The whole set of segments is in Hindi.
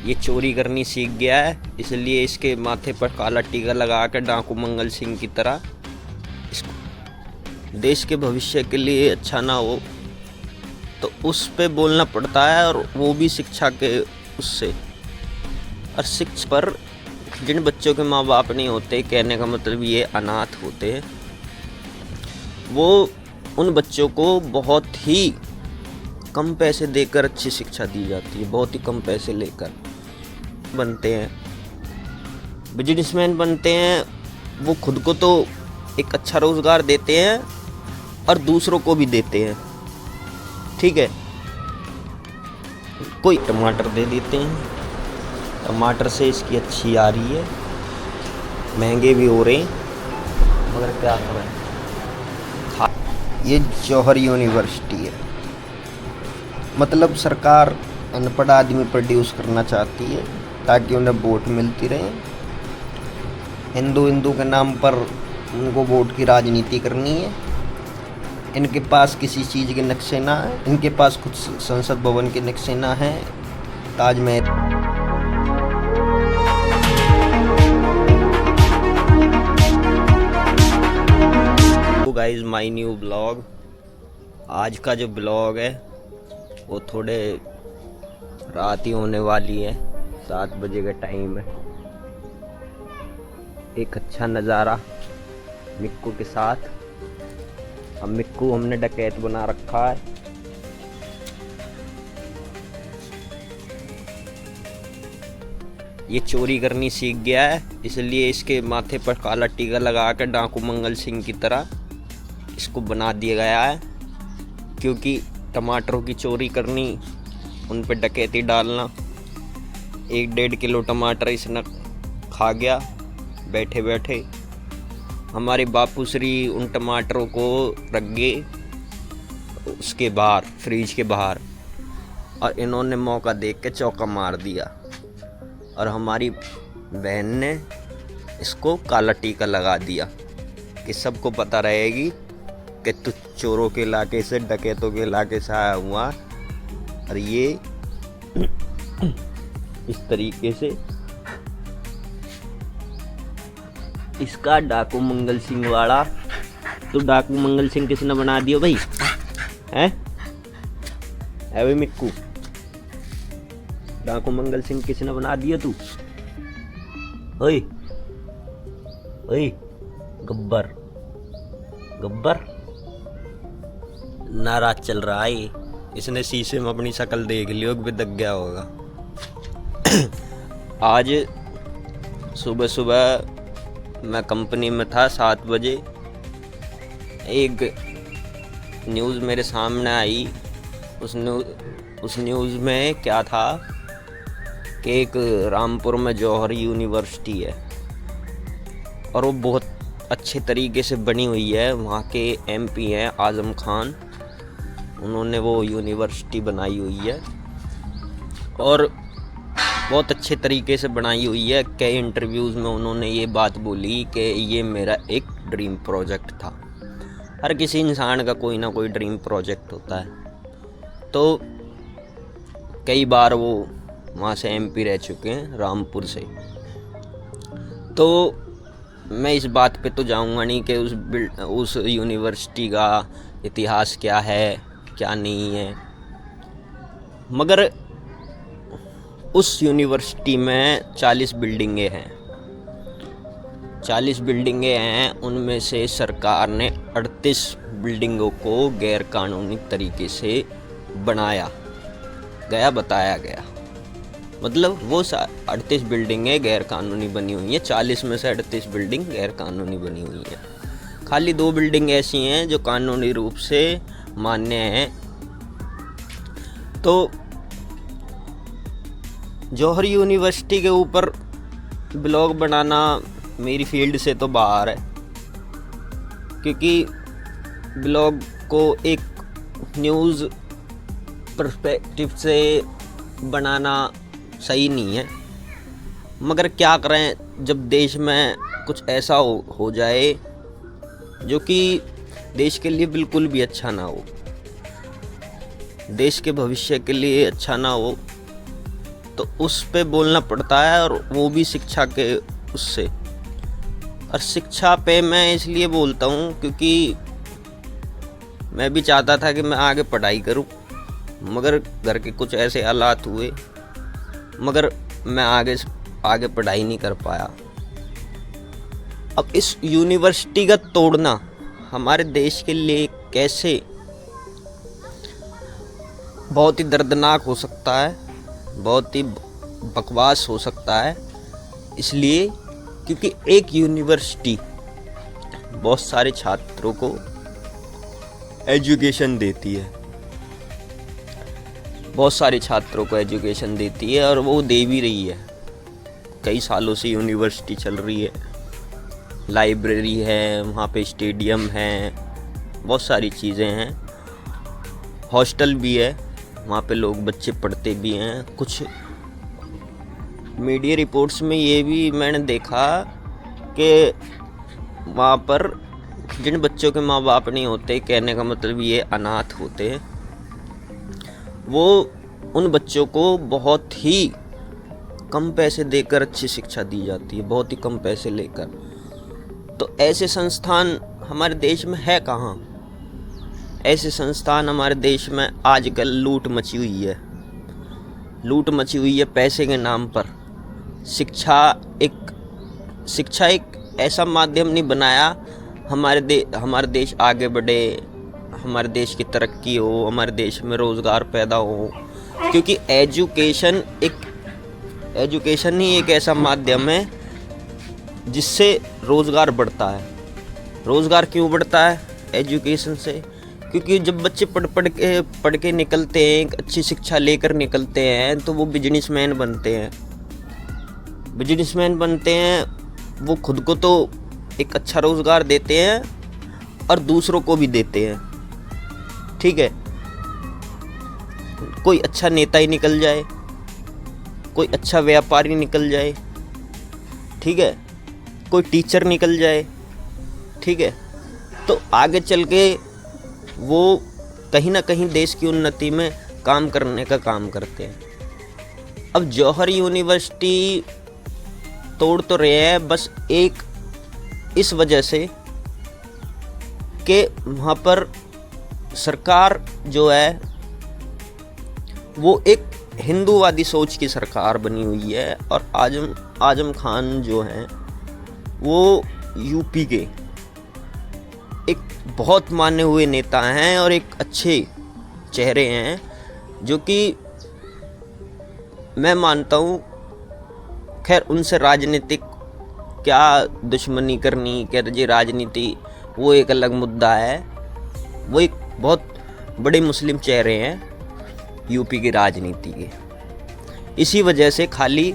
ये चोरी करनी सीख गया है, इसलिए इसके माथे पर काला टीका लगा कर डाकू मंगल सिंह की तरह इसको देश के भविष्य के लिए अच्छा ना हो तो उस पे बोलना पड़ता है, और वो भी शिक्षा के उससे। और शिक्षा पर जिन बच्चों के माँ बाप नहीं होते, कहने का मतलब ये अनाथ होते हैं, वो उन बच्चों को बहुत ही कम पैसे देकर अच्छी शिक्षा दी जाती है, बहुत ही कम पैसे लेकर बनते हैं, बिजनेसमैन बनते हैं। वो खुद को तो एक अच्छा रोज़गार देते हैं और दूसरों को भी देते हैं, ठीक है। कोई टमाटर दे देते हैं, टमाटर से इसकी अच्छी आ रही है, महंगे भी हो रहे हैं, मगर क्या करें। ये जौहर यूनिवर्सिटी है, मतलब सरकार अनपढ़ आदमी प्रोड्यूस करना चाहती है ताकि उन्हें वोट मिलती रहे। हिंदू के नाम पर उनको वोट की राजनीति करनी है। इनके पास किसी चीज़ के नक्शे ना है, इनके पास कुछ संसद भवन के नक्शे ना हैं, Taj Mahal. Guys, my new blog. आज का जो ब्लॉग है वो थोड़े रात ही होने वाली है, 7 बजे का टाइम है। एक अच्छा नज़ारा मिक्कू के साथ। अब मिक्कू हमने डकैत बना रखा है। ये चोरी करनी सीख गया है, इसलिए इसके माथे पर काला टीका लगा कर डाकू मंगल सिंह की तरह इसको बना दिया गया है। क्योंकि टमाटरों की चोरी करनी, उन पर डकैती डालना, 1-1.5 किलो टमाटर इसने खा गया बैठे बैठे। हमारे बापू श्री उन टमाटरों को रख गए उसके बाहर, फ्रिज के बाहर, और इन्होंने मौका देख के चौका मार दिया, और हमारी बहन ने इसको काला टीका लगा दिया कि सबको पता रहेगी कि तू चोरों के इलाके से, डकैतों के इलाके से आया हुआ। और ये इस तरीके से इसका डाकू मंगल सिंह वाला, तो डाकू मंगल सिंह किसने बना दिया भाई? हैं भाई मिक्कू, डाकू मंगल सिंह किसने बना दिया तू? ओए ओए गब्बर गब्बर, नाराज चल रहा है। इसने शीशे में अपनी शक्ल देख लियो कि दग गया होगा। आज सुबह सुबह मैं कंपनी में था 7 बजे। एक न्यूज़ मेरे सामने आई। उस न्यूज़ में क्या था कि एक रामपुर में जौहर यूनिवर्सिटी है, और वो बहुत अच्छे तरीके से बनी हुई है। वहाँ के MP हैं आज़म खान, उन्होंने वो यूनिवर्सिटी बनाई हुई है, और बहुत अच्छे तरीके से बनाई हुई है। कई इंटरव्यूज़ में उन्होंने ये बात बोली कि ये मेरा एक ड्रीम प्रोजेक्ट था। हर किसी इंसान का कोई ना कोई ड्रीम प्रोजेक्ट होता है। तो कई बार वो वहाँ से MP रह चुके हैं, रामपुर से। तो मैं इस बात पे तो जाऊँगा नहीं कि उस यूनिवर्सिटी का इतिहास क्या है, क्या नहीं है, मगर उस यूनिवर्सिटी में 40 बिल्डिंगें हैं। 40 बिल्डिंगें हैं, उनमें से सरकार ने 38 बिल्डिंगों को गैरकानूनी तरीके से बनाया बताया गया। मतलब वो 38 बिल्डिंगें गैरकानूनी बनी हुई हैं, 40 में से 38 बिल्डिंग गैरकानूनी बनी हुई हैं। खाली 2 बिल्डिंग ऐसी हैं जो कानूनी रूप से मान्य हैं। तो जौहर यूनिवर्सिटी के ऊपर ब्लॉग बनाना मेरी फील्ड से तो बाहर है, क्योंकि ब्लॉग को एक न्यूज़ पर्सपेक्टिव से बनाना सही नहीं है। मगर क्या करें, जब देश में कुछ ऐसा हो जाए जो कि देश के लिए बिल्कुल भी अच्छा ना हो, देश के भविष्य के लिए अच्छा ना हो, तो उस पे बोलना पड़ता है, और वो भी शिक्षा के उससे। और शिक्षा पे मैं इसलिए बोलता हूँ क्योंकि मैं भी चाहता था कि मैं आगे पढ़ाई करूँ, मगर घर के कुछ ऐसे हालात हुए, मगर मैं आगे पढ़ाई नहीं कर पाया। अब इस यूनिवर्सिटी का तोड़ना हमारे देश के लिए कैसे बहुत ही दर्दनाक हो सकता है, बहुत ही बकवास हो सकता है। इसलिए क्योंकि एक यूनिवर्सिटी बहुत सारे छात्रों को एजुकेशन देती है, बहुत सारे छात्रों को एजुकेशन देती है, और वो दे भी रही है। कई सालों से यूनिवर्सिटी चल रही है, लाइब्रेरी है, वहाँ पे स्टेडियम है, बहुत सारी चीज़ें हैं, हॉस्टल भी है, वहाँ पे लोग बच्चे पढ़ते भी हैं। कुछ मीडिया रिपोर्ट्स में ये भी मैंने देखा कि वहाँ पर जिन बच्चों के माँ बाप नहीं होते, कहने का मतलब ये अनाथ होते हैं, वो उन बच्चों को बहुत ही कम पैसे देकर अच्छी शिक्षा दी जाती है, बहुत ही कम पैसे लेकर। तो ऐसे संस्थान हमारे देश में है कहाँ? ऐसे संस्थान हमारे देश में आजकल लूट मची हुई है, लूट मची हुई है पैसे के नाम पर। शिक्षा एक ऐसा माध्यम नहीं बनाया हमारे देश आगे बढ़े, हमारे देश की तरक्की हो, हमारे देश में रोज़गार पैदा हो। क्योंकि एजुकेशन ही एक ऐसा माध्यम है जिससे रोज़गार बढ़ता है। रोज़गार क्यों बढ़ता है? एजुकेशन से। क्योंकि जब बच्चे पढ़ के निकलते हैं, एक अच्छी शिक्षा लेकर निकलते हैं, तो वो बिजनेसमैन बनते हैं। वो खुद को तो एक अच्छा रोज़गार देते हैं और दूसरों को भी देते हैं। ठीक है, कोई अच्छा नेता ही निकल जाए, कोई अच्छा व्यापारी निकल जाए, ठीक है, कोई टीचर निकल जाए, ठीक है, तो आगे चल के वो कहीं ना कहीं देश की उन्नति में काम करने का काम करते हैं। अब जौहर यूनिवर्सिटी तोड़ तो रहे हैं बस एक इस वजह से कि वहाँ पर सरकार जो है वो एक हिंदूवादी सोच की सरकार बनी हुई है। और आजम खान जो हैं वो यूपी के एक बहुत माने हुए नेता हैं और एक अच्छे चेहरे हैं, जो कि मैं मानता हूँ, खैर उनसे राजनीतिक क्या दुश्मनी करनी, क्या जी राजनीति, वो एक अलग मुद्दा है। वो एक बहुत बड़े मुस्लिम चेहरे हैं यूपी की राजनीति के, इसी वजह से खाली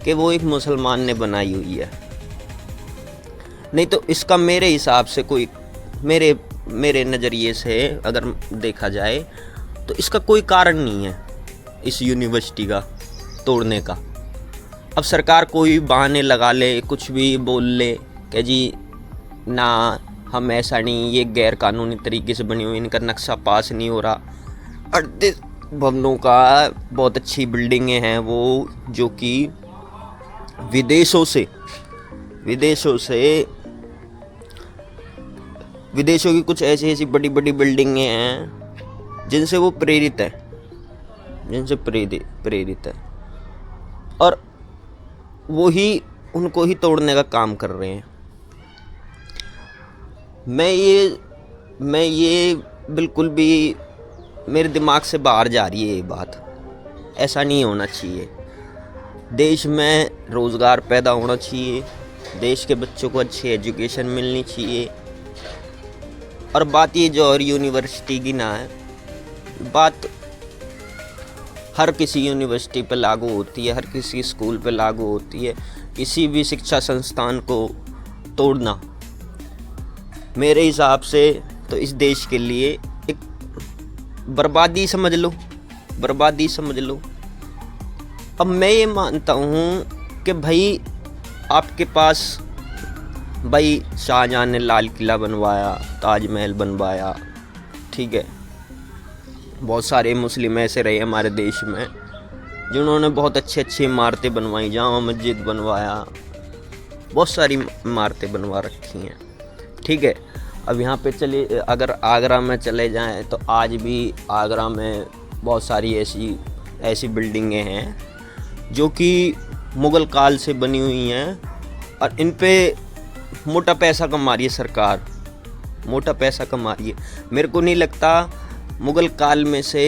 कि वो एक मुसलमान ने बनाई हुई है। नहीं तो इसका मेरे हिसाब से कोई मेरे नज़रिए से अगर देखा जाए तो इसका कोई कारण नहीं है इस यूनिवर्सिटी का तोड़ने का। अब सरकार कोई बहाने लगा ले, कुछ भी बोल ले कि जी ना हम ऐसा नहीं, ये गैर कानूनी तरीके से बनी हुई, इनका नक्शा पास नहीं हो रहा। 38 भवनों का बहुत अच्छी बिल्डिंगें हैं वो, जो कि विदेशों की कुछ ऐसी बड़ी बड़ी बिल्डिंगें हैं जिनसे वो प्रेरित है, और वो ही उनको ही तोड़ने का काम कर रहे हैं। मैं ये बिल्कुल भी मेरे दिमाग से बाहर जा रही है ये बात। ऐसा नहीं होना चाहिए। देश में रोज़गार पैदा होना चाहिए, देश के बच्चों को अच्छी एजुकेशन मिलनी चाहिए। और बात ये जौहर यूनिवर्सिटी की ना है, बात हर किसी यूनिवर्सिटी पे लागू होती है, हर किसी स्कूल पे लागू होती है। किसी भी शिक्षा संस्थान को तोड़ना मेरे हिसाब से तो इस देश के लिए एक बर्बादी समझ लो। अब मैं ये मानता हूँ कि भाई आपके पास भाई शाहजहां ने लाल किला बनवाया, ताजमहल बनवाया, ठीक है, बहुत सारे मुस्लिम ऐसे रहे हमारे देश में जिन्होंने बहुत अच्छी अच्छी इमारतें बनवाई, जामा मस्जिद बनवाया, बहुत सारी इमारतें बनवा रखी हैं। ठीक है, अब यहाँ पे चले, अगर आगरा में चले जाएं तो आज भी आगरा में बहुत सारी ऐसी बिल्डिंगें हैं जो कि मुग़ल काल से बनी हुई हैं और इन पे मोटा पैसा कमा रही है सरकार, मोटा पैसा कमा रही है। मेरे को नहीं लगता मुग़ल काल में से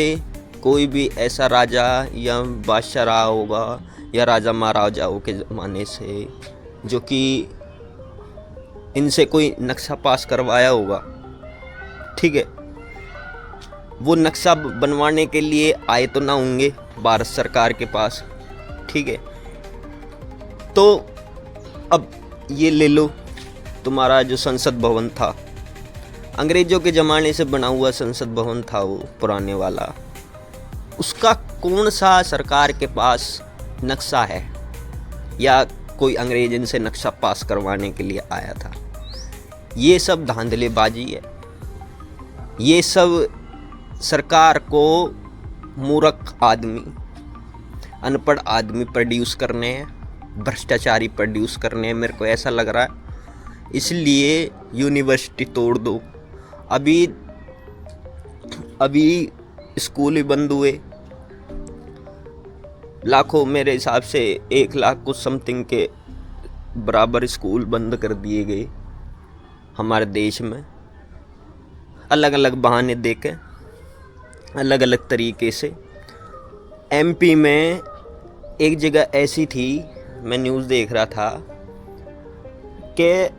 कोई भी ऐसा राजा या बादशाह रहा होगा या राजा महाराजाओं के ज़माने से जो कि इनसे कोई नक्शा पास करवाया होगा। ठीक है, वो नक्शा बनवाने के लिए आए तो ना होंगे भारत सरकार के पास। ठीक है, तो अब ये ले लो, तुम्हारा जो संसद भवन था, अंग्रेज़ों के ज़माने से बना हुआ संसद भवन था वो पुराने वाला, उसका कौन सा सरकार के पास नक्शा है या कोई अंग्रेज इनसे नक्शा पास करवाने के लिए आया था? ये सब धांधलेबाजी है। ये सब सरकार को मूर्ख आदमी, अनपढ़ आदमी प्रोड्यूस करने हैं, भ्रष्टाचारी प्रोड्यूस करने हैं, मेरे को ऐसा लग रहा है। इसलिए यूनिवर्सिटी तोड़ दो। अभी स्कूल ही बंद हुए, लाखों, मेरे हिसाब से 1 लाख कुछ समथिंग के बराबर स्कूल बंद कर दिए गए हमारे देश में, अलग अलग बहाने देके, अलग अलग तरीके से। एमपी में एक जगह ऐसी थी, मैं न्यूज़ देख रहा था कि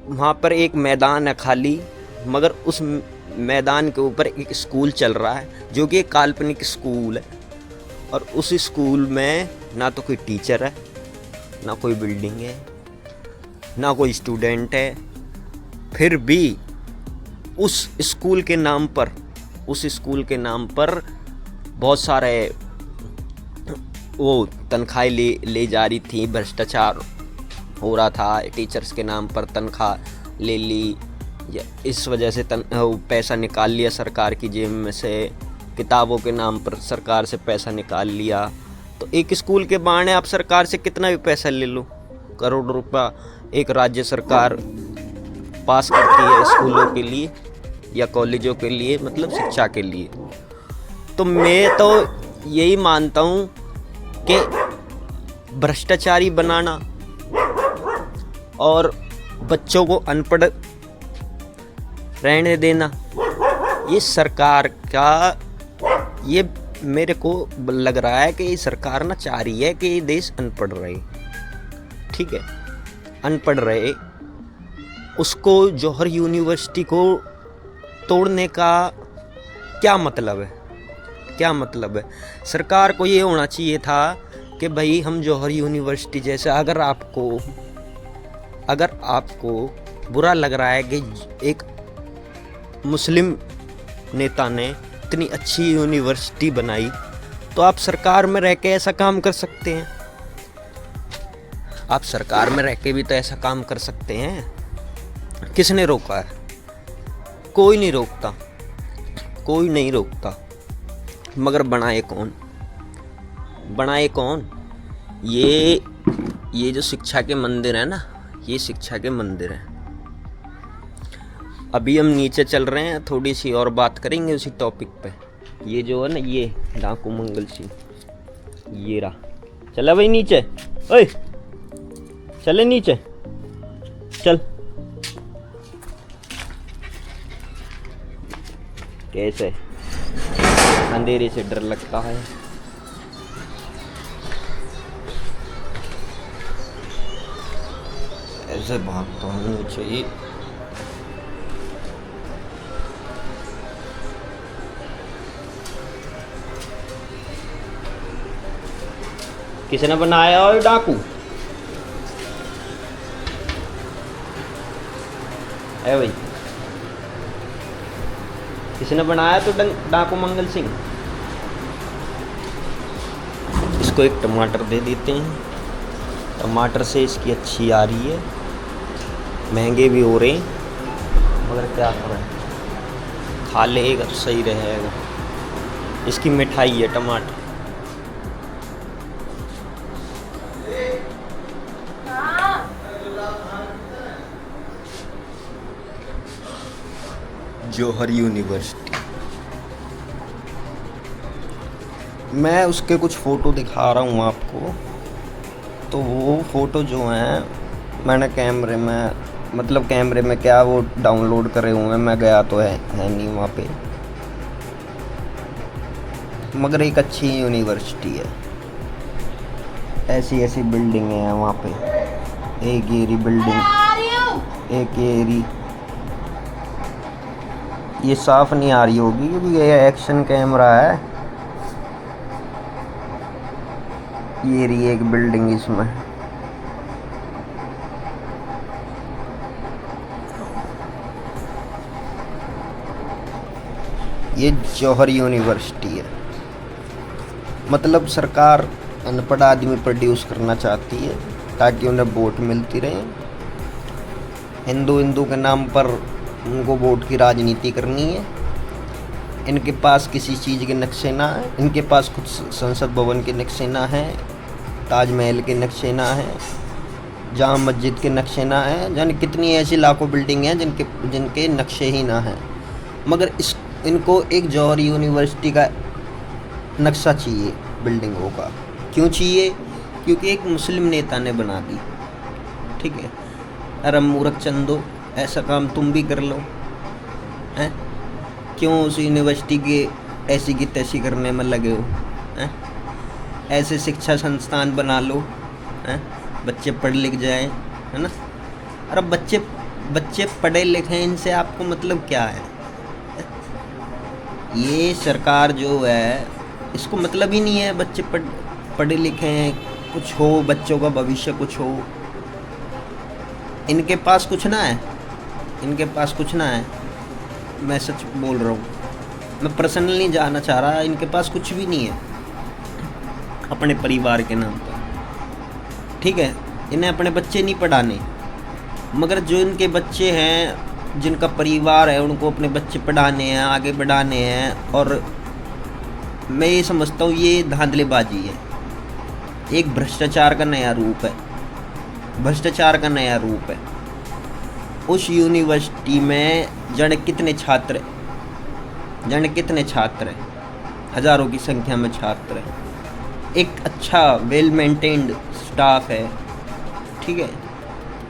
वहाँ पर एक मैदान है खाली, मगर उस मैदान के ऊपर एक स्कूल चल रहा है जो कि एक काल्पनिक स्कूल है, और उस स्कूल में ना तो कोई टीचर है, ना कोई बिल्डिंग है, ना कोई स्टूडेंट है। फिर भी उस स्कूल के नाम पर बहुत सारे वो तनख्वाहें ले जा रही थी, भ्रष्टाचार हो रहा था, टीचर्स के नाम पर तनख्वाह ले ली, या इस वजह से पैसा निकाल लिया सरकार की जेब में से, किताबों के नाम पर सरकार से पैसा निकाल लिया। तो एक स्कूल के बहाने आप सरकार से कितना भी पैसा ले लो, करोड़ रुपया एक राज्य सरकार पास करती है स्कूलों के लिए या कॉलेजों के लिए, मतलब शिक्षा के लिए। तो मैं तो यही मानता हूँ कि भ्रष्टाचारी बनाना और बच्चों को अनपढ़ रहने देना, ये सरकार का, ये मेरे को लग रहा है कि ये सरकार ना चाह रही है कि ये देश अनपढ़ रहे। ठीक है, अनपढ़ रहे। उसको जौहर यूनिवर्सिटी को तोड़ने का क्या मतलब है? क्या मतलब है? सरकार को ये होना चाहिए था कि भाई हम जौहर यूनिवर्सिटी जैसे, अगर आपको बुरा लग रहा है कि एक मुस्लिम नेता ने इतनी अच्छी यूनिवर्सिटी बनाई, तो आप सरकार में रह के ऐसा काम कर सकते हैं। आप सरकार में रह के भी तो ऐसा काम कर सकते हैं। किसने रोका है? कोई नहीं रोकता, कोई नहीं रोकता। मगर बनाए कौन? ये जो शिक्षा के मंदिर है ना, ये शिक्षा के मंदिर हैं। अभी हम नीचे चल रहे हैं, थोड़ी सी और बात करेंगे उसी टॉपिक पे। ये जो है ना, ये डाकू मंगल सिंह, ये रहा। चला भाई नीचे, ओए चले नीचे, चल। कैसे अंधेरे से डर लगता है। ऐसे भागता हूँ नीचे। किसने बनाया और डाकू है भाई? किसने बनाया तो डाकू मंगल सिंह? इसको एक टमाटर दे देते हैं, टमाटर से इसकी अच्छी आ रही है, महंगे भी हो रहे हैं, मगर क्या करें, खा लेगा तो सही रहेगा। इसकी मिठाई है टमाटर। जौहर यूनिवर्सिटी। मैं उसके कुछ फ़ोटो दिखा रहा हूँ आपको। तो वो फ़ोटो जो हैं मैंने कैमरे में क्या वो डाउनलोड करे हुए हैं। मैं गया तो है नहीं वहाँ पे, मगर एक अच्छी यूनिवर्सिटी है। ऐसी ऐसी बिल्डिंग है वहाँ पे, एक एरी बिल्डिंग, एक एरी। ये साफ नहीं आ रही होगी क्योंकि ये एक्शन कैमरा है। ये रही एक बिल्डिंग इसमें। ये जौहर यूनिवर्सिटी है। मतलब सरकार अनपढ़ आदमी प्रोड्यूस करना चाहती है ताकि उन्हें वोट मिलती रहे। हिंदू के नाम पर उनको वोट की राजनीति करनी है। इनके पास किसी चीज़ के नक्शे ना है। इनके पास कुछ संसद भवन के नक्शे ना हैं, ताजमहल के नक्शे ना हैं, जामा मस्जिद के नक्शे ना हैं। जाने कितनी ऐसी लाखों बिल्डिंग हैं जिनके नक्शे ही ना हैं। मगर इनको एक जौहर यूनिवर्सिटी का नक्शा चाहिए बिल्डिंगों का। क्यों चाहिए? क्योंकि एक मुस्लिम नेता ने बना दी। ठीक है, अरे मूर्ख चंदो, ऐसा काम तुम भी कर लो हैं? क्यों उस यूनिवर्सिटी के ऐसी की तैसी करने में लगे हो हैं? ऐसे शिक्षा संस्थान बना लो हैं, बच्चे पढ़ लिख जाएं, है ना। अरे बच्चे पढ़े लिखे, इनसे आपको मतलब क्या है? ये सरकार जो है इसको मतलब ही नहीं है बच्चे पढ़े लिखे हैं, कुछ हो, बच्चों का भविष्य कुछ हो। इनके पास कुछ ना है, इनके पास कुछ ना है। मैं सच बोल रहा हूँ, मैं पर्सनली जानना चाह रहा, इनके पास कुछ भी नहीं है अपने परिवार के नाम पर। ठीक है, इन्हें अपने बच्चे नहीं पढ़ाने, मगर जो इनके बच्चे हैं, जिनका परिवार है, उनको अपने बच्चे पढ़ाने हैं, आगे बढ़ाने हैं। और मैं ये समझता हूँ ये धांधलेबाजी है, एक भ्रष्टाचार का नया रूप है, भ्रष्टाचार का नया रूप है। उस यूनिवर्सिटी में जाने कितने छात्र हैं, हज़ारों की संख्या में छात्र हैं। एक अच्छा वेल मेंटेन्ड स्टाफ है। ठीक है,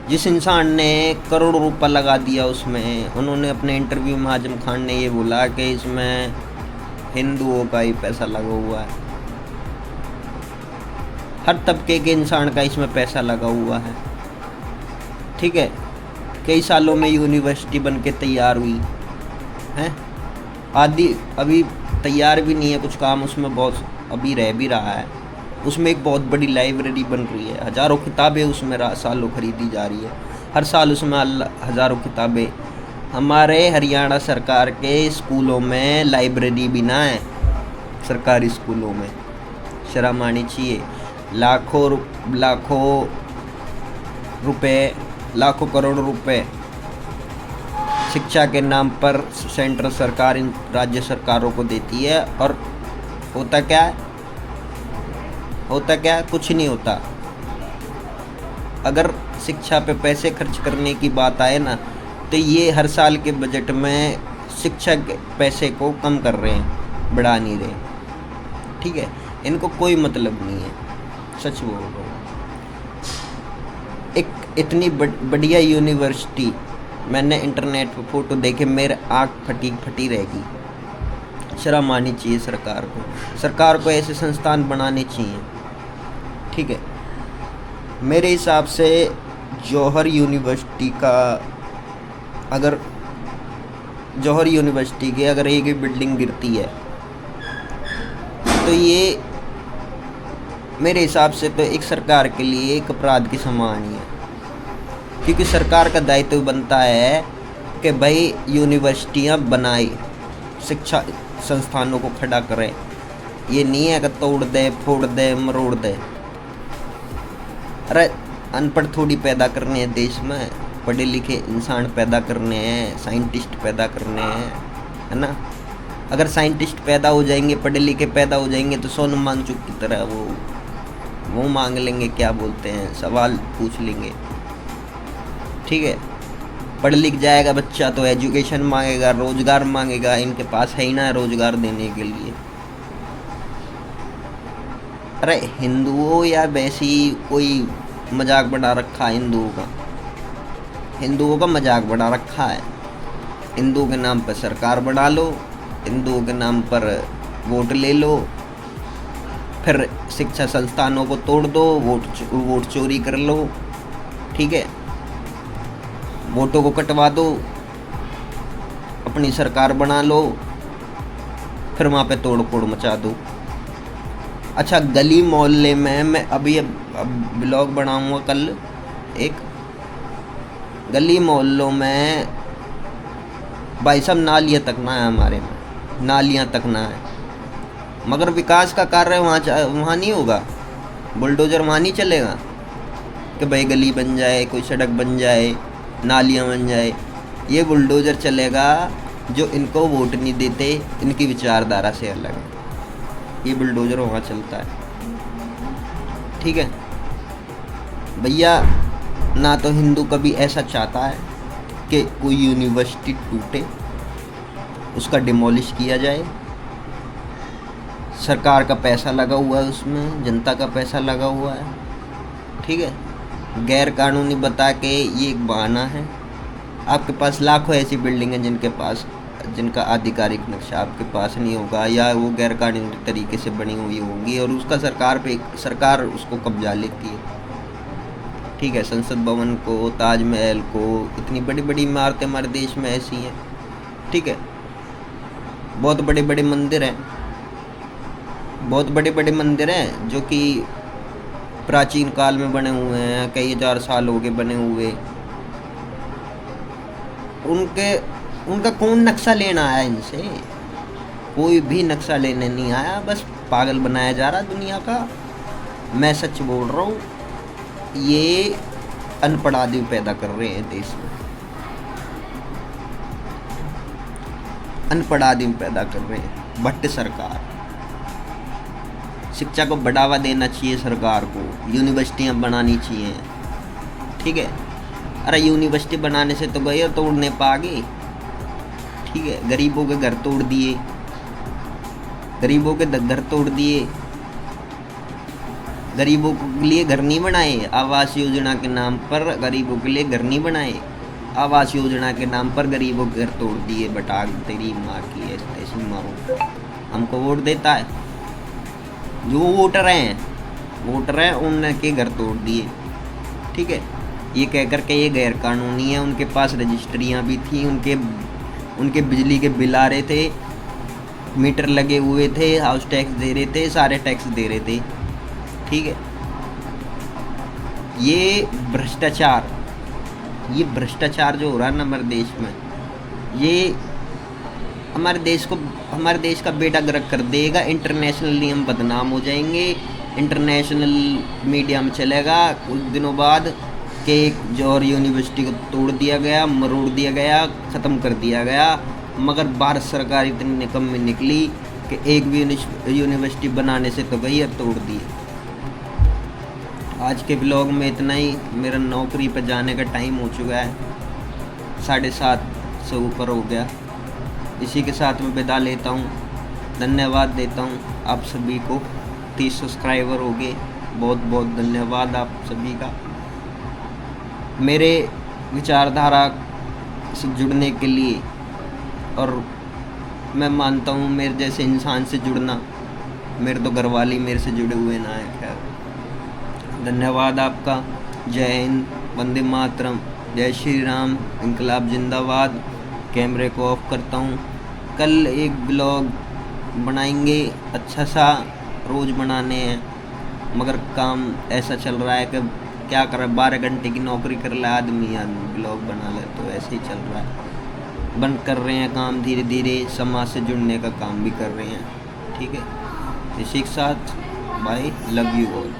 जिस इंसान ने करोड़ों रुपया लगा दिया उसमें, उन्होंने अपने इंटरव्यू में आजम खान ने ये बोला कि इसमें हिंदुओं का ही पैसा लगा हुआ है, हर तबके के इंसान का इसमें पैसा लगा हुआ है। ठीक है, कई सालों में यूनिवर्सिटी बन के तैयार हुई है, आदि अभी तैयार भी नहीं है, कुछ काम उसमें बहुत अभी रह भी रहा है। उसमें एक बहुत बड़ी लाइब्रेरी बन रही है, हज़ारों किताबें उसमें सालों खरीदी जा रही है, हर साल उसमें हज़ारों किताबें। हमारे हरियाणा सरकार के स्कूलों में लाइब्रेरी भी ना है, सरकारी स्कूलों में। शर्म आनी चाहिए। लाखों करोड़ रुपए शिक्षा के नाम पर सेंट्रल सरकार इन राज्य सरकारों को देती है, और होता क्या है? कुछ नहीं होता। अगर शिक्षा पे पैसे खर्च करने की बात आए ना, तो ये हर साल के बजट में शिक्षा के पैसे को कम कर रहे हैं, बढ़ा नहीं रहे। ठीक है, इनको कोई मतलब नहीं है, सच बोल रहा हूँ। एक इतनी बढ़िया यूनिवर्सिटी, मैंने इंटरनेट पर फ़ोटो देखे, मेरे आँख फटी रहेगी। शर्म आनी चाहिए सरकार को ऐसे संस्थान बनाने चाहिए। ठीक है, मेरे हिसाब से जौहर यूनिवर्सिटी की अगर एक बिल्डिंग गिरती है तो ये मेरे हिसाब से तो एक सरकार के लिए एक अपराध की समान ही है। क्योंकि सरकार का दायित्व बनता है कि भाई यूनिवर्सिटियाँ बनाए, शिक्षा संस्थानों को खड़ा करें। ये नहीं है कि तोड़ दे, फोड़ दे, मरोड़ दे। अरे अनपढ़ थोड़ी पैदा करने हैं देश में, पढ़े लिखे इंसान पैदा करने हैं, साइंटिस्ट पैदा करने हैं, है ना। अगर साइंटिस्ट पैदा हो जाएंगे, पढ़े लिखे पैदा हो जाएंगे, तो सोनम वांगचुक की तरह वो मांग लेंगे, क्या बोलते हैं, सवाल पूछ लेंगे। ठीक है, पढ़ लिख जाएगा बच्चा तो एजुकेशन मांगेगा, रोजगार मांगेगा, इनके पास है ही ना रोजगार देने के लिए। अरे हिंदुओं या वैसी कोई मजाक बना रखा है हिंदुओं का मजाक बना रखा है। हिंदुओं के नाम पर सरकार बना लो, हिंदुओं के नाम पर वोट ले लो, फिर शिक्षा संस्थानों को तोड़ दो, वोट चोरी कर लो, ठीक है, वोटों को कटवा दो, अपनी सरकार बना लो, फिर वहाँ पे तोड़ फोड़ मचा दो। अच्छा, गली मोहल्ले में मैं अभी अब ब्लॉग बनाऊंगा कल, एक गली मोहल्लों में भाई साहब नालियाँ तक ना है, हमारे में नालियाँ तक ना है, मगर विकास का कार्य वहाँ नहीं होगा, बुलडोजर वहाँ नहीं चलेगा कि भाई गली बन जाए, कोई सड़क बन जाए, नालियाँ बन जाए। ये बुलडोजर चलेगा जो इनको वोट नहीं देते, इनकी विचारधारा से अलग है, ये बुलडोजर वहाँ चलता है, ठीक है भैया। ना तो हिंदू कभी ऐसा चाहता है कि कोई यूनिवर्सिटी टूटे, उसका डिमोलिश किया जाए, सरकार का पैसा लगा हुआ है उसमें, जनता का पैसा लगा हुआ है, ठीक है। गैर कानूनी बता के ये एक बहाना है। आपके पास लाखों ऐसी बिल्डिंग हैं जिनका आधिकारिक नक्शा आपके पास नहीं होगा, या वो गैर कानूनी तरीके से बनी हुई होंगी और उसका सरकार उसको कब्जा लेती है, ठीक है। संसद भवन को, ताजमहल को, इतनी बड़ी बड़ी इमारतें हमारे देश में ऐसी हैं, ठीक है। बहुत बड़े बड़े मंदिर हैं जो कि प्राचीन काल में बने हुए हैं, कई हजार साल हो गए बने हुए। उनका कौन नक्शा लेना आया इनसे? कोई भी नक्शा लेने नहीं आया, बस पागल बनाया जा रहा दुनिया का। मैं सच बोल रहा हूँ, ये अनपढ़ आदमी पैदा कर रहे हैं देश में, अनपढ़ आदमी पैदा कर रहे हैं। भट्ट सरकार, शिक्षा को बढ़ावा देना चाहिए सरकार को, यूनिवर्सिटियाँ बनानी चाहिए, ठीक है। अरे यूनिवर्सिटी बनाने से तो गए तोड़ने पागे, ठीक है। गरीबों के घर तोड़ दिए, गरीबों के घर तोड़ दिए, गरीबों के लिए घर नहीं बनाए, आवास योजना के नाम पर गरीबों के लिए घर नहीं बनाए, आवास योजना के नाम पर गरीबों के घर तोड़ दिए। बटा तेरी माँ की ऐसी मारो, हमको वोट देता है, जो वोटर हैं उनके घर तोड़ दिए, ठीक है। ये कह कर के ये गैर कानूनी है। उनके पास रजिस्ट्रियाँ भी थी, उनके बिजली के बिल आ रहे थे, मीटर लगे हुए थे, हाउस टैक्स दे रहे थे, सारे टैक्स दे रहे थे, ठीक है। ये भ्रष्टाचार जो हो रहा है ना हमारे देश में, ये हमारे देश का बेड़ा गर्क कर देगा। इंटरनेशनली हम बदनाम हो जाएंगे, इंटरनेशनल मीडिया में चलेगा कुछ दिनों बाद कि जौहर यूनिवर्सिटी को तोड़ दिया गया, मरोड़ दिया गया, ख़त्म कर दिया गया। मगर भारत सरकार इतनी निकम्मी निकली कि एक भी यूनिवर्सिटी बनाने से तो गई और तोड़ दी। आज के ब्लॉग में इतना ही। मेरा नौकरी पर जाने का टाइम हो चुका है, 7:30 से ऊपर हो गया। इसी के साथ मैं विदा लेता हूँ, धन्यवाद देता हूँ आप सभी को। 30 सब्सक्राइबर हो गए, बहुत बहुत धन्यवाद आप सभी का मेरे विचारधारा से जुड़ने के लिए। और मैं मानता हूँ मेरे जैसे इंसान से जुड़ना, मेरे तो घरवाली मेरे से जुड़े हुए ना है। खैर, धन्यवाद आपका। जय हिंद, वंदे मातरम, जय श्री राम, इनकलाब जिंदाबाद। कैमरे को ऑफ करता हूँ। कल एक ब्लॉग बनाएंगे, अच्छा सा, रोज़ बनाने हैं, मगर काम ऐसा चल रहा है कि क्या कर रहा है, 12 घंटे की नौकरी कर रहा है आदमी ब्लॉग बना ले, तो ऐसे ही चल रहा है। बंद कर रहे हैं काम, धीरे धीरे समाज से जुड़ने का काम भी कर रहे हैं, ठीक है। इसी के साथ बाय, लव यू ऑल।